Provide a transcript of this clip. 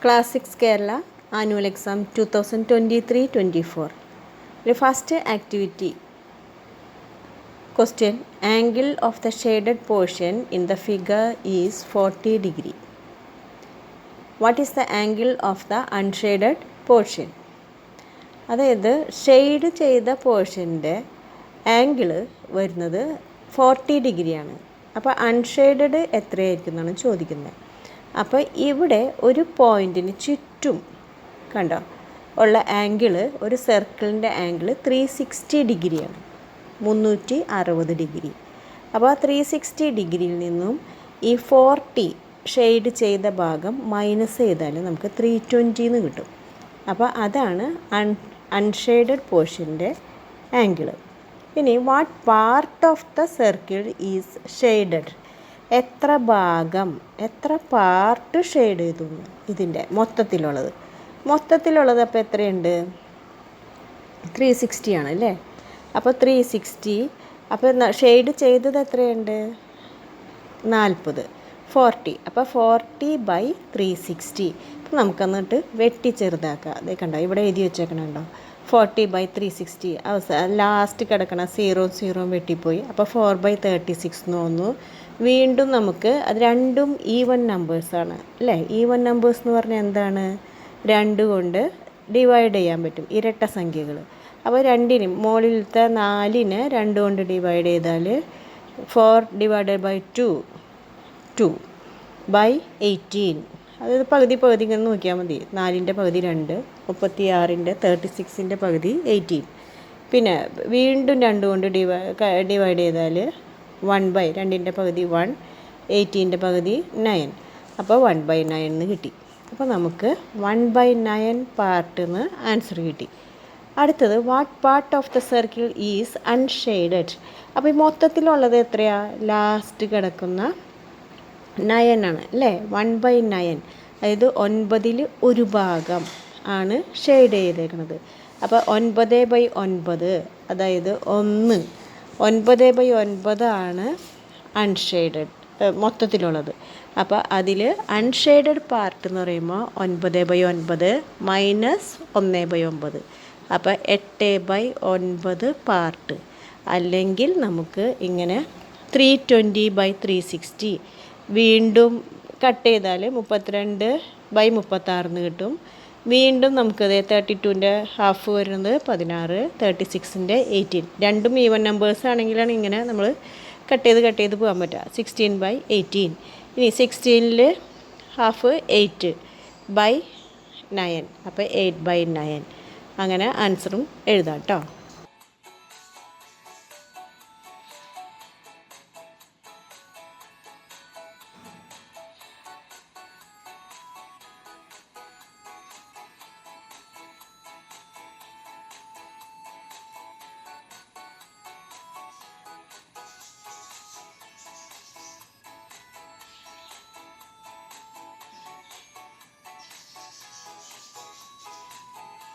Class 6 Kerala Annual Exam 2023-24. The first activity. Question: Angle of the shaded portion in the figure is 40 degree. What is the angle of the unshaded portion? അതായത് shade ചെയ്ത പോർഷൻ്റെ angle വരുന്നത് 40 ഡിഗ്രിയാണ്. അപ്പോൾ unshaded എത്രയായിരിക്കും എന്നാണ് ചോദിക്കുന്നത്. അപ്പോൾ ഇവിടെ ഒരു പോയിൻറ്റിന് ചുറ്റും കണ്ടോ ഉള്ള ആംഗിൾ, ഒരു സർക്കിളിൻ്റെ ആംഗിൾ 360 ഡിഗ്രിയാണ്, 360 ഡിഗ്രി. അപ്പോൾ ആ 360 ഡിഗ്രിയിൽ നിന്നും ഈ 40 ഷെയ്ഡ് ചെയ്ത ഭാഗം മൈനസ് ചെയ്താൽ നമുക്ക് 320 എന്ന് കിട്ടും. അപ്പോൾ അതാണ് അൺഷെയ്ഡഡ് പോർഷൻ്റെ ആംഗിൾ. ഇനി what part of the circle is shaded? എത്ര ഭാഗം, എത്ര പാർട്ട് ഷെയ്ഡ് ചെയ്തു ഇതിൻ്റെ മൊത്തത്തിലുള്ളത് അപ്പോൾ എത്രയുണ്ട്? 360 ആണ് അല്ലേ. അപ്പോൾ 360, അപ്പോൾ ഷെയ്ഡ് ചെയ്തത് എത്രയുണ്ട്? 40, 40. അപ്പോൾ 40/360. അപ്പോൾ നമുക്ക് എന്നിട്ട് വെട്ടി ചെറുതാക്കാം. അതേ കണ്ടോ, ഇവിടെ എഴുതി വെച്ചേക്കണുണ്ടോ? 40/360. അവസാനം ലാസ്റ്റ് കിടക്കണ 0 വെട്ടിപ്പോയി. അപ്പോൾ 4/36 എന്ന് വന്നു. വീണ്ടും നമുക്ക് അത് രണ്ടും ഈവൻ നമ്പേഴ്സാണ് അല്ലേ. ഈവൻ നമ്പേഴ്സ് എന്ന് പറഞ്ഞാൽ എന്താണ്? 2 കൊണ്ട് ഡിവൈഡ് ചെയ്യാൻ പറ്റും, ഇരട്ട സംഖ്യകൾ. അപ്പോൾ രണ്ടിനും മുകളിലത്തെ 4നെ 2 കൊണ്ട് ഡിവൈഡ് ചെയ്താൽ 4/2 2/18. അതായത് പകുതി ഇങ്ങനെ നോക്കിയാൽ മതി. 4ൻ്റെ പകുതി 2, 36ൻ്റെ 36ൻ്റെ പകുതി 18. പിന്നെ വീണ്ടും 2 കൊണ്ട് ഡിവൈഡ് ചെയ്താൽ 2ൻ്റെ പകുതി 1, 18ൻ്റെ പകുതി 9. അപ്പോൾ 1/9 എന്ന് കിട്ടി. അപ്പോൾ നമുക്ക് 1/9 പാർട്ട് എന്ന് ആൻസർ കിട്ടി. അടുത്തത് what part of the circle is unshaded? അപ്പോൾ ഈ മൊത്തത്തിലുള്ളത് എത്രയാണ്? ലാസ്റ്റ് കിടക്കുന്ന 9 ആണ് അല്ലേ. 1/9, അതായത് 9ൽ ഒരു ഭാഗം ആണ് ഷെയ്ഡ് ചെയ്തേക്കുന്നത്. അപ്പോൾ 9/9, അതായത് 1, 9/9 ആണ് അൺഷെയ്ഡഡ് മൊത്തത്തിലുള്ളത്. അപ്പോൾ അതിൽ അൺഷെയ്ഡഡ് പാർട്ട് എന്ന് പറയുമ്പോൾ 9/9 മൈനസ് 1/9. അപ്പോൾ 8/9 പാർട്ട്. അല്ലെങ്കിൽ നമുക്ക് ഇങ്ങനെ 320/360 വീണ്ടും കട്ട് ചെയ്താൽ 32/36 എന്ന് കിട്ടും. വീണ്ടും നമുക്കത് 32ൻ്റെ ഹാഫ് വരുന്നത് 16, 36ൻ്റെ 18. രണ്ടും ഈവൻ നമ്പേഴ്സ് ആണെങ്കിലാണ് ഇങ്ങനെ നമ്മൾ കട്ട് ചെയ്ത് പോകാൻ പറ്റുക. 16/18. ഇനി 16ൽ ഹാഫ് 8/9. അപ്പോൾ 8/9. അങ്ങനെ ആൻസറും എഴുതാം കേട്ടോ.